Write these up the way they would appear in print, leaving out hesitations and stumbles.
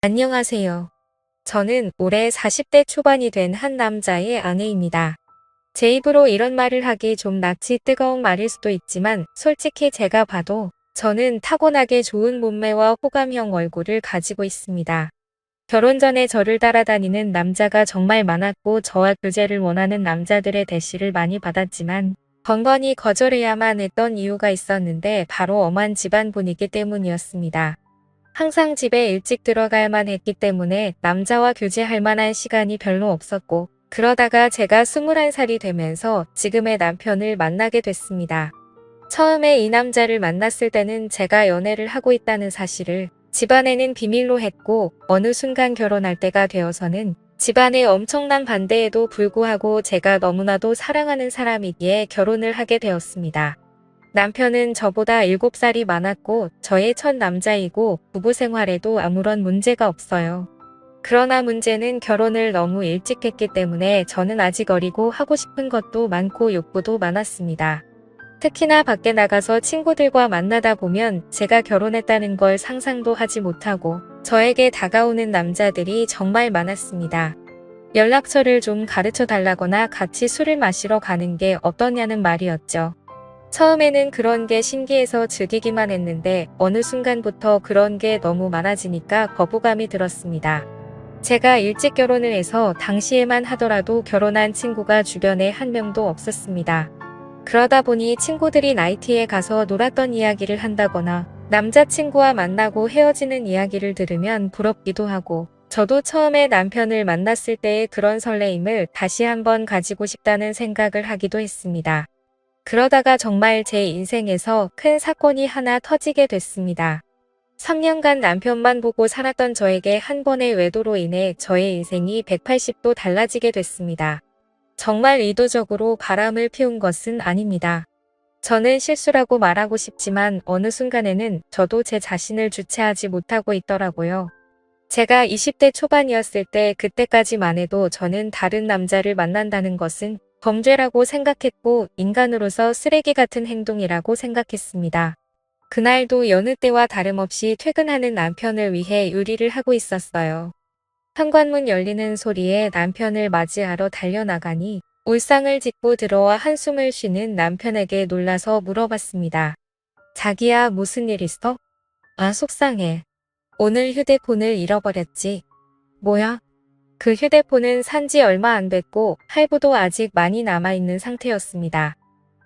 안녕하세요. 저는 올해 40대 초반이 된 한 남자의 아내입니다. 제 입으로 이런 말을 하기 좀 낯이 뜨거운 말일 수도 있지만 솔직히 제가 봐도 저는 타고나게 좋은 몸매와 호감형 얼굴을 가지고 있습니다. 결혼 전에 저를 따라다니는 남자가 정말 많았고 저와 교제를 원하는 남자들의 대시를 많이 받았지만 번번이 거절해야만 했던 이유가 있었는데 바로 엄한 집안 분위기 때문이었습니다. 항상 집에 일찍 들어가야만 했기 때문에 남자와 교제할 만한 시간이 별로 없었고 그러다가 제가 21살이 되면서 지금의 남편을 만나게 됐습니다. 처음에 이 남자를 만났을 때는 제가 연애를 하고 있다는 사실을 집안에는 비밀로 했고 어느 순간 결혼할 때가 되어서는 집안의 엄청난 반대에도 불구하고 제가 너무나도 사랑하는 사람이기에 결혼을 하게 되었습니다. 남편은 저보다 7살이 많았고 저의 첫 남자이고 부부 생활에도 아무런 문제가 없어요. 그러나 문제는 결혼을 너무 일찍 했기 때문에 저는 아직 어리고 하고 싶은 것도 많고 욕구도 많았습니다. 특히나 밖에 나가서 친구들과 만나다 보면 제가 결혼했다는 걸 상상도 하지 못하고 저에게 다가오는 남자들이 정말 많았습니다. 연락처를 좀 가르쳐 달라거나 같이 술을 마시러 가는 게 어떠냐는 말이었죠. 처음에는 그런 게 신기해서 즐기기만 했는데 어느 순간부터 그런 게 너무 많아지니까 거부감이 들었습니다. 제가 일찍 결혼을 해서 당시에만 하더라도 결혼한 친구가 주변에 한 명도 없었습니다. 그러다 보니 친구들이 나이트에 가서 놀았던 이야기를 한다거나 남자친구와 만나고 헤어지는 이야기를 들으면 부럽기도 하고 저도 처음에 남편을 만났을 때의 그런 설레임을 다시 한번 가지고 싶다는 생각을 하기도 했습니다. 그러다가 정말 제 인생에서 큰 사건이 하나 터지게 됐습니다. 3년간 남편만 보고 살았던 저에게 한 번의 외도로 인해 저의 인생이 180도 달라지게 됐습니다. 정말 의도적으로 바람을 피운 것은 아닙니다. 저는 실수라고 말하고 싶지만 어느 순간에는 저도 제 자신을 주체하지 못하고 있더라고요. 제가 20대 초반이었을 때 그때까지만 해도 저는 다른 남자를 만난다는 것은 범죄라고 생각했고 인간으로서 쓰레기 같은 행동이라고 생각했습니다. 그날도 여느 때와 다름없이 퇴근하는 남편을 위해 요리를 하고 있었어요. 현관문 열리는 소리에 남편을 맞이하러 달려나가니 울상을 짚고 들어와 한숨을 쉬는 남편에게 놀라서 물어봤습니다. 자기야, 무슨 일 있어? 아, 속상해. 오늘 휴대폰을 잃어버렸지. 뭐야? 그 휴대폰은 산지 얼마 안 됐고 할부도 아직 많이 남아있는 상태였습니다.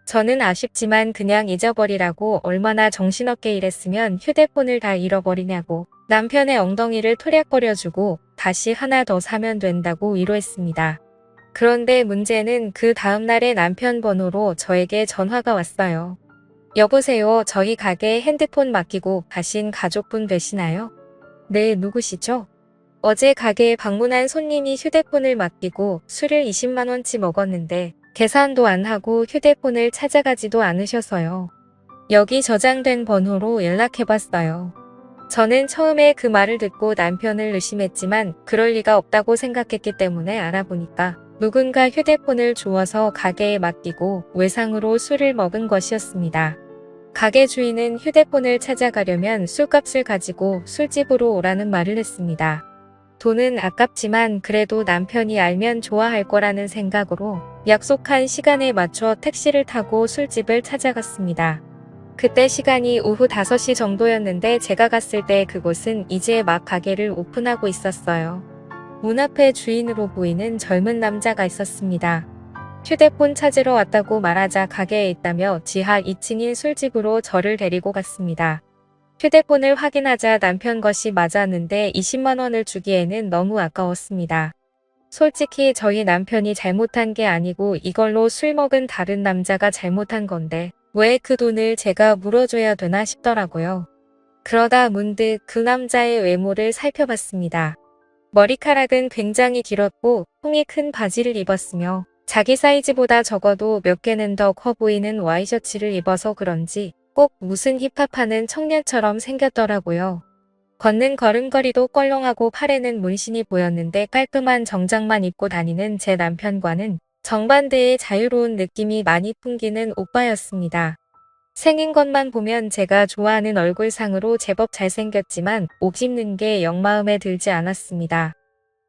저는 아쉽지만 그냥 잊어버리라고 얼마나 정신없게 일했으면 휴대폰을 다 잃어버리냐고 남편의 엉덩이를 토략거려주고 다시 하나 더 사면 된다고 위로했습니다. 그런데 문제는 그 다음날에 남편 번호로 저에게 전화가 왔어요. 여보세요, 저희 가게에 핸드폰 맡기고 가신 가족분 되시나요? 네, 누구시죠? 어제 가게에 방문한 손님이 휴대폰을 맡기고 술을 20만 원치 먹었는데 계산도 안 하고 휴대폰을 찾아가지도 않으셔서요. 여기 저장된 번호로 연락해봤어요. 저는 처음에 그 말을 듣고 남편을 의심했지만 그럴 리가 없다고 생각했기 때문에 알아보니까 누군가 휴대폰을 주워서 가게에 맡기고 외상으로 술을 먹은 것이었습니다. 가게 주인은 휴대폰을 찾아가려면 술값을 가지고 술집으로 오라는 말을 했습니다. 돈은 아깝지만 그래도 남편이 알면 좋아할 거라는 생각으로 약속한 시간에 맞춰 택시를 타고 술집을 찾아갔습니다. 그때 시간이 오후 5시 정도였는데 제가 갔을 때 그곳은 이제 막 가게를 오픈하고 있었어요. 문 앞에 주인으로 보이는 젊은 남자가 있었습니다. 휴대폰 찾으러 왔다고 말하자 가게에 있다며 지하 2층인 술집으로 저를 데리고 갔습니다. 휴대폰을 확인하자 남편 것이 맞았는데 20만 원을 주기에는 너무 아까웠습니다. 솔직히 저희 남편이 잘못한 게 아니고 이걸로 술 먹은 다른 남자가 잘못한 건데 왜 그 돈을 제가 물어줘야 되나 싶더라고요. 그러다 문득 그 남자의 외모를 살펴봤습니다. 머리카락은 굉장히 길었고 통이 큰 바지를 입었으며 자기 사이즈보다 적어도 몇 개는 더 커 보이는 와이셔츠를 입어서 그런지 꼭 무슨 힙합하는 청년처럼 생겼더라고요. 걷는 걸음걸이도 껄렁하고 팔에는 문신이 보였는데 깔끔한 정장만 입고 다니는 제 남편과는 정반대의 자유로운 느낌이 많이 풍기는 오빠였습니다. 생긴 것만 보면 제가 좋아하는 얼굴상으로 제법 잘생겼지만 옥 씹는 게 영 마음에 들지 않았습니다.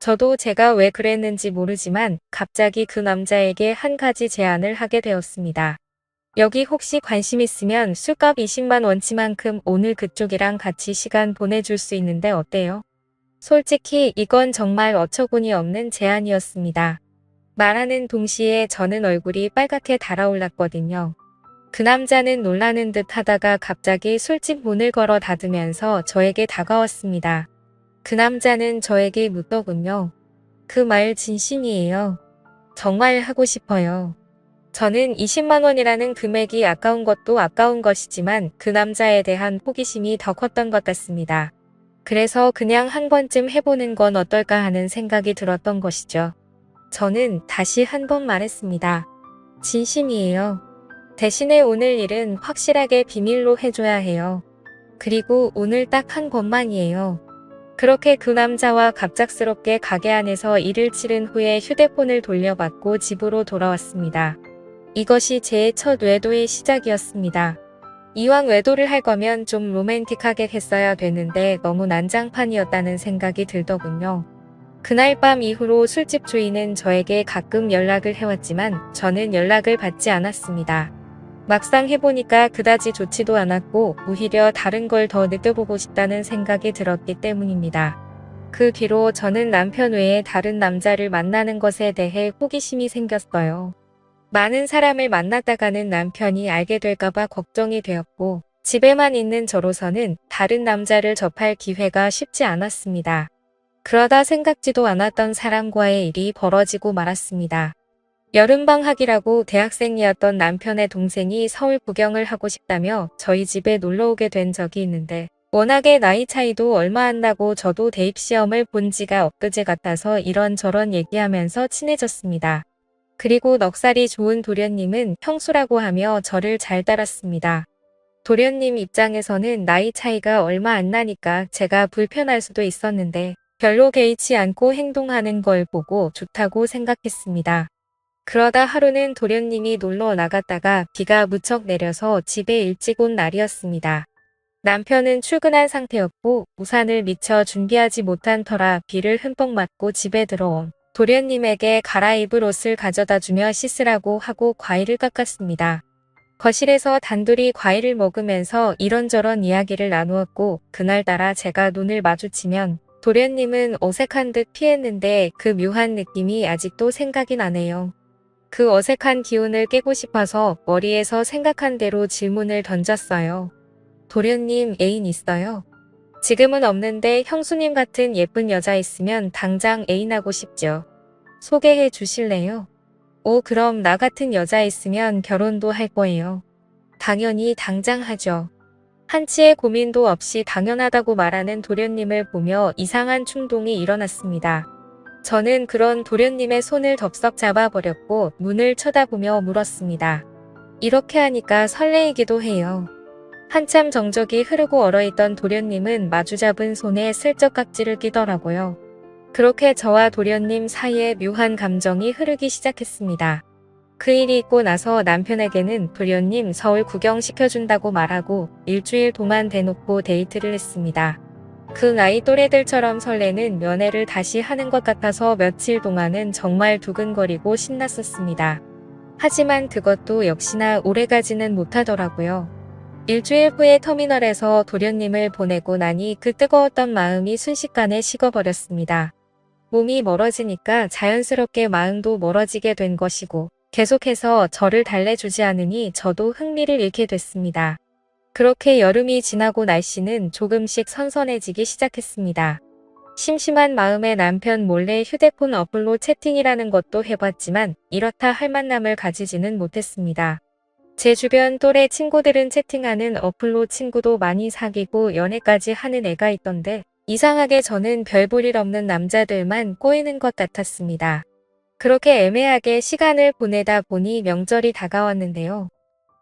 저도 제가 왜 그랬는지 모르지만 갑자기 그 남자에게 한 가지 제안을 하게 되었습니다. 여기 혹시 관심 있으면 술값 20만 원치만큼 오늘 그쪽이랑 같이 시간 보내줄 수 있는데 어때요? 솔직히 이건 정말 어처구니 없는 제안이었습니다. 말하는 동시에 저는 얼굴이 빨갛게 달아올랐거든요. 그 남자는 놀라는 듯 하다가 갑자기 술집 문을 걸어 닫으면서 저에게 다가왔습니다. 그 남자는 저에게 묻더군요. 그 말 진심이에요. 정말 하고 싶어요. 저는 20만 원이라는 금액이 아까운 것도 아까운 것이지만 그 남자에 대한 호기심이 더 컸던 것 같습니다. 그래서 그냥 한 번쯤 해보는 건 어떨까 하는 생각이 들었던 것이죠. 저는 다시 한 번 말했습니다. 진심이에요. 대신에 오늘 일은 확실하게 비밀로 해줘야 해요. 그리고 오늘 딱 한 번만이에요. 그렇게 그 남자와 갑작스럽게 가게 안에서 일을 치른 후에 휴대폰을 돌려받고 집으로 돌아왔습니다. 이것이 제 첫 외도의 시작이었습니다. 이왕 외도를 할 거면 좀 로맨틱하게 했어야 되는데 너무 난장판이었다는 생각이 들더군요. 그날 밤 이후로 술집 주인은 저에게 가끔 연락을 해왔지만 저는 연락을 받지 않았습니다. 막상 해보니까 그다지 좋지도 않았고 오히려 다른 걸 더 느껴보고 싶다는 생각이 들었기 때문입니다. 그 뒤로 저는 남편 외에 다른 남자를 만나는 것에 대해 호기심이 생겼어요. 많은 사람을 만났다가는 남편이 알게 될까봐 걱정이 되었고 집에만 있는 저로서는 다른 남자를 접할 기회가 쉽지 않았습니다. 그러다 생각지도 않았던 사람과의 일이 벌어지고 말았습니다. 여름방학이라고 대학생이었던 남편의 동생이 서울 구경을 하고 싶다며 저희 집에 놀러오게 된 적이 있는데 워낙에 나이 차이도 얼마 안 나고 저도 대입시험을 본 지가 엊그제 같아서 이런저런 얘기하면서 친해졌습니다. 그리고 넉살이 좋은 도련님은 형수라고 하며 저를 잘 따랐습니다. 도련님 입장에서는 나이 차이가 얼마 안 나니까 제가 불편할 수도 있었는데 별로 개의치 않고 행동하는 걸 보고 좋다고 생각했습니다. 그러다 하루는 도련님이 놀러 나갔다가 비가 무척 내려서 집에 일찍 온 날이었습니다. 남편은 출근한 상태였고 우산을 미처 준비하지 못한 터라 비를 흠뻑 맞고 집에 들어온 도련님에게 갈아입을 옷을 가져다 주며 씻으라고 하고 과일을 깎았습니다. 거실에서 단둘이 과일을 먹으면서 이런저런 이야기를 나누었고 그날따라 제가 눈을 마주치면 도련님은 어색한 듯 피했는데 그 묘한 느낌이 아직도 생각이 나네요. 그 어색한 기운을 깨고 싶어서 머리에서 생각한 대로 질문을 던졌어요. 도련님 애인 있어요? 지금은 없는데 형수님 같은 예쁜 여자 있으면 당장 애인하고 싶죠. 소개해 주실래요? 오, 그럼 나 같은 여자 있으면 결혼도 할 거예요. 당연히 당장 하죠. 한치의 고민도 없이 당연하다고 말하는 도련님을 보며 이상한 충동이 일어났습니다. 저는 그런 도련님의 손을 덥석 잡아버렸고 문을 쳐다보며 물었습니다. 이렇게 하니까 설레이기도 해요. 한참 정적이 흐르고 얼어있던 도련님은 마주잡은 손에 슬쩍 깍지를 끼더라고요. 그렇게 저와 도련님 사이에 묘한 감정이 흐르기 시작했습니다. 그 일이 있고 나서 남편에게는 도련님 서울 구경시켜준다고 말하고 일주일 동안 대놓고 데이트를 했습니다. 그 나이 또래들처럼 설레는 연애를 다시 하는 것 같아서 며칠 동안은 정말 두근거리고 신났었습니다. 하지만 그것도 역시나 오래가지는 못하더라고요. 일주일 후에 터미널에서 도련님을 보내고 나니 그 뜨거웠던 마음이 순식간에 식어버렸습니다. 몸이 멀어지니까 자연스럽게 마음도 멀어지게 된 것이고 계속해서 저를 달래주지 않으니 저도 흥미를 잃게 됐습니다. 그렇게 여름이 지나고 날씨는 조금씩 선선해지기 시작했습니다. 심심한 마음에 남편 몰래 휴대폰 어플로 채팅이라는 것도 해봤지만 이렇다 할 만남을 가지지는 못했습니다. 제 주변 또래 친구들은 채팅하는 어플로 친구도 많이 사귀고 연애까지 하는 애가 있던데 이상하게 저는 별 볼 일 없는 남자들만 꼬이는 것 같았습니다. 그렇게 애매하게 시간을 보내다 보니 명절이 다가왔는데요.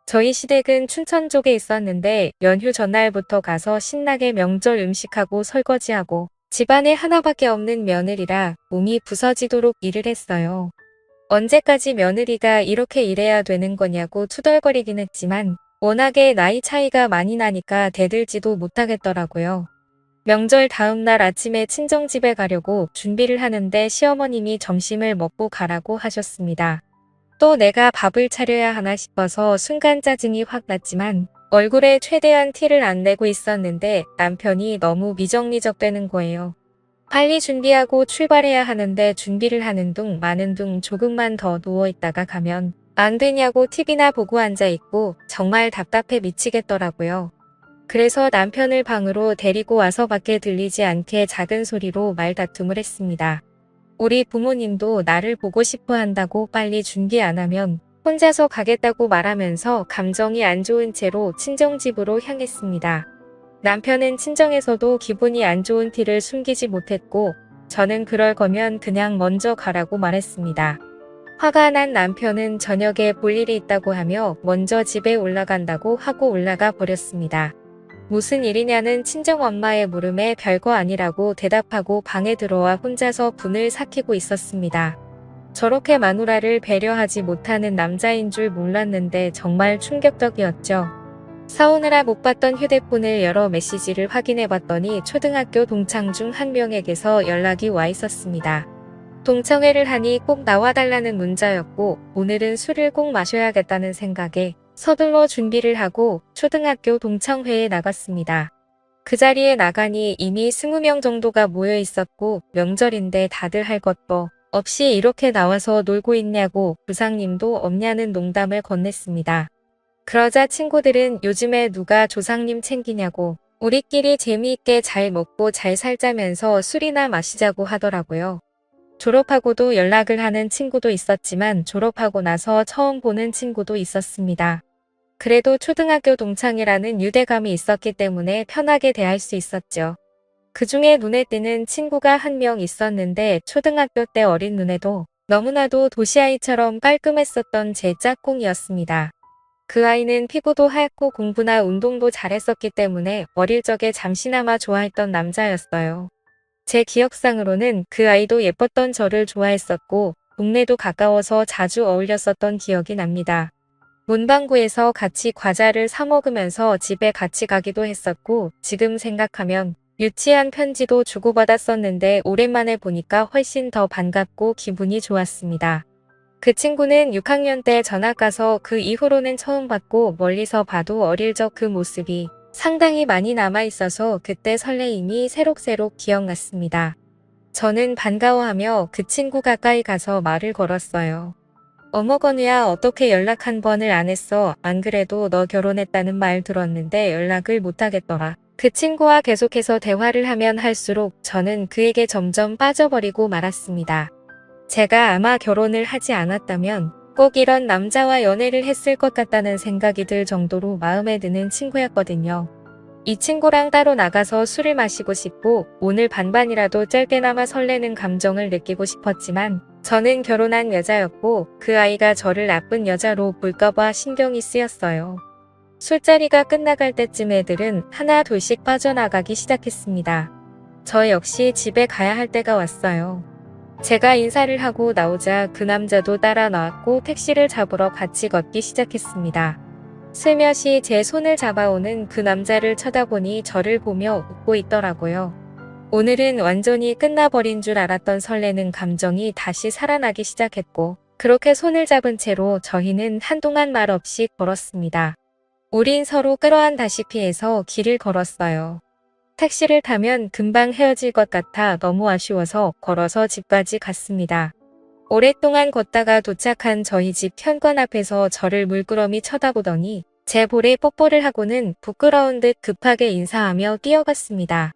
저희 시댁은 춘천 쪽에 있었는데 연휴 전날부터 가서 신나게 명절 음식하고 설거지하고 집안에 하나밖에 없는 며느리라 몸이 부서지도록 일을 했어요. 언제까지 며느리가 이렇게 일해야 되는 거냐고 투덜거리긴 했지만 워낙에 나이 차이가 많이 나니까 대들지도 못하겠더라고요. 명절 다음 날 아침에 친정집에 가려고 준비를 하는데 시어머님이 점심을 먹고 가라고 하셨습니다. 또 내가 밥을 차려야 하나 싶어서 순간 짜증이 확 났지만 얼굴에 최대한 티를 안 내고 있었는데 남편이 너무 미적미적대는 거예요. 빨리 준비하고 출발해야 하는데 준비를 하는 둥 마는 둥 조금만 더 누워있다가 가면 안 되냐고 TV나 보고 앉아있고 정말 답답해 미치겠더라고요. 그래서 남편을 방으로 데리고 와서 밖에 들리지 않게 작은 소리로 말다툼을 했습니다. 우리 부모님도 나를 보고 싶어 한다고 빨리 준비 안 하면 혼자서 가겠다고 말하면서 감정이 안 좋은 채로 친정집으로 향했습니다. 남편은 친정에서도 기분이 안 좋은 티를 숨기지 못했고 저는 그럴 거면 그냥 먼저 가라고 말했습니다. 화가 난 남편은 저녁에 볼 일이 있다고 하며 먼저 집에 올라간다고 하고 올라가 버렸습니다. 무슨 일이냐는 친정엄마의 물음에 별거 아니라고 대답하고 방에 들어와 혼자서 분을 삭히고 있었습니다. 저렇게 마누라를 배려하지 못하는 남자인 줄 몰랐는데 정말 충격적이었죠. 싸우느라 못 봤던 휴대폰을 열어 메시지를 확인해 봤더니 초등학교 동창 중 한 명에게서 연락이 와 있었습니다. 동창회를 하니 꼭 나와달라는 문자였고 오늘은 술을 꼭 마셔야겠다는 생각에 서둘러 준비를 하고 초등학교 동창회에 나갔습니다. 그 자리에 나가니 이미 20명 정도가 모여 있었고 명절인데 다들 할 것도 없이 이렇게 나와서 놀고 있냐고 부상님도 없냐는 농담을 건넸습니다. 그러자 친구들은 요즘에 누가 조상님 챙기냐고 우리끼리 재미있게 잘 먹고 잘 살자면서 술이나 마시자고 하더라고요. 졸업하고도 연락을 하는 친구도 있었지만 졸업하고 나서 처음 보는 친구도 있었습니다. 그래도 초등학교 동창이라는 유대감이 있었기 때문에 편하게 대할 수 있었죠. 그 중에 눈에 띄는 친구가 한 명 있었는데 초등학교 때 어린 눈에도 너무나도 도시아이처럼 깔끔했었던 제 짝꿍이었습니다. 그 아이는 피부도 하얗고 공부나 운동도 잘했었기 때문에 어릴 적에 잠시나마 좋아했던 남자였어요. 제 기억상으로는 그 아이도 예뻤던 저를 좋아했었고 동네도 가까워서 자주 어울렸었던 기억이 납니다. 문방구에서 같이 과자를 사 먹으면서 집에 같이 가기도 했었고 지금 생각하면 유치한 편지도 주고받았었는데 오랜만에 보니까 훨씬 더 반갑고 기분이 좋았습니다. 그 친구는 6학년 때 전학 가서 그 이후로는 처음 봤고 멀리서 봐도 어릴 적 그 모습이 상당히 많이 남아있어서 그때 설레임이 새록새록 기억났습니다. 저는 반가워하며 그 친구 가까이 가서 말을 걸었어요. 어머 건우야 어떻게 연락 한 번을 안 했어? 안 그래도 너 결혼했다는 말 들었는데 연락을 못 하겠더라. 그 친구와 계속해서 대화를 하면 할수록 저는 그에게 점점 빠져버리고 말았습니다. 제가 아마 결혼을 하지 않았다면 꼭 이런 남자와 연애를 했을 것 같다는 생각이 들 정도로 마음에 드는 친구였거든요. 이 친구랑 따로 나가서 술을 마시고 싶고 오늘 반반이라도 짧게나마 설레는 감정을 느끼고 싶었지만 저는 결혼한 여자였고 그 아이가 저를 나쁜 여자로 볼까봐 신경이 쓰였어요. 술자리가 끝나갈 때쯤 애들은 하나 둘씩 빠져나가기 시작했습니다. 저 역시 집에 가야 할 때가 왔어요. 제가 인사를 하고 나오자 그 남자도 따라 나왔고 택시를 잡으러 같이 걷기 시작했습니다. 슬며시 제 손을 잡아오는 그 남자를 쳐다보니 저를 보며 웃고 있더라고요. 오늘은 완전히 끝나버린 줄 알았던 설레는 감정이 다시 살아나기 시작했고 그렇게 손을 잡은 채로 저희는 한동안 말 없이 걸었습니다. 우린 서로 끌어안다시피 해서 길을 걸었어요. 택시를 타면 금방 헤어질 것 같아 너무 아쉬워서 걸어서 집까지 갔습니다. 오랫동안 걷다가 도착한 저희 집 현관 앞에서 저를 물끄러미 쳐다보더니 제 볼에 뽀뽀를 하고는 부끄러운 듯 급하게 인사하며 뛰어갔습니다.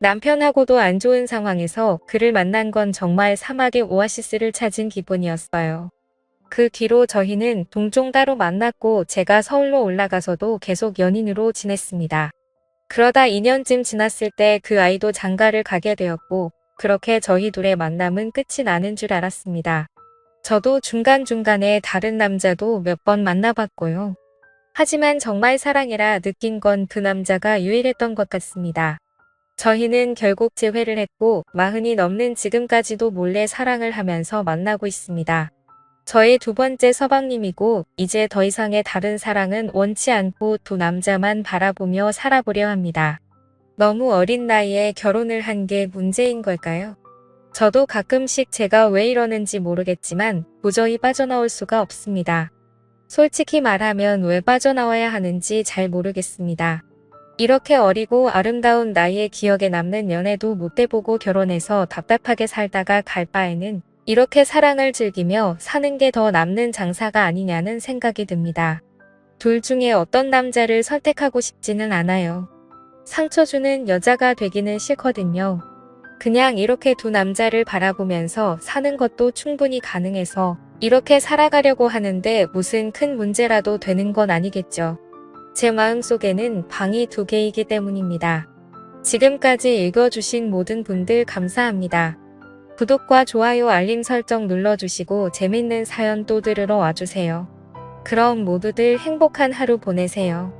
남편하고도 안 좋은 상황에서 그를 만난 건 정말 사막의 오아시스를 찾은 기분이었어요. 그 뒤로 저희는 동종 따로 만났고 제가 서울로 올라가서도 계속 연인으로 지냈습니다. 그러다 2년쯤 지났을 때 그 아이도 장가를 가게 되었고 그렇게 저희 둘의 만남은 끝이 나는 줄 알았습니다. 저도 중간중간에 다른 남자도 몇 번 만나봤고요. 하지만 정말 사랑이라 느낀 건 그 남자가 유일했던 것 같습니다. 저희는 결국 재회를 했고 40이 넘는 지금까지도 몰래 사랑을 하면서 만나고 있습니다. 저의 두 번째 서방님이고 이제 더 이상의 다른 사랑은 원치 않고 두 남자만 바라보며 살아보려 합니다. 너무 어린 나이에 결혼을 한 게 문제인 걸까요? 저도 가끔씩 제가 왜 이러는지 모르겠지만 도저히 빠져나올 수가 없습니다. 솔직히 말하면 왜 빠져나와야 하는지 잘 모르겠습니다. 이렇게 어리고 아름다운 나이에 기억에 남는 연애도 못 해보고 결혼해서 답답하게 살다가 갈 바에는 이렇게 사랑을 즐기며 사는 게 더 남는 장사가 아니냐는 생각이 듭니다. 둘 중에 어떤 남자를 선택하고 싶지는 않아요. 상처 주는 여자가 되기는 싫거든요. 그냥 이렇게 두 남자를 바라보면서 사는 것도 충분히 가능해서 이렇게 살아가려고 하는데 무슨 큰 문제라도 되는 건 아니겠죠. 제 마음속에는 방이 두 개이기 때문입니다. 지금까지 읽어주신 모든 분들 감사합니다. 구독과 좋아요 알림 설정 눌러주시고 재밌는 사연 또 들으러 와주세요. 그럼 모두들 행복한 하루 보내세요.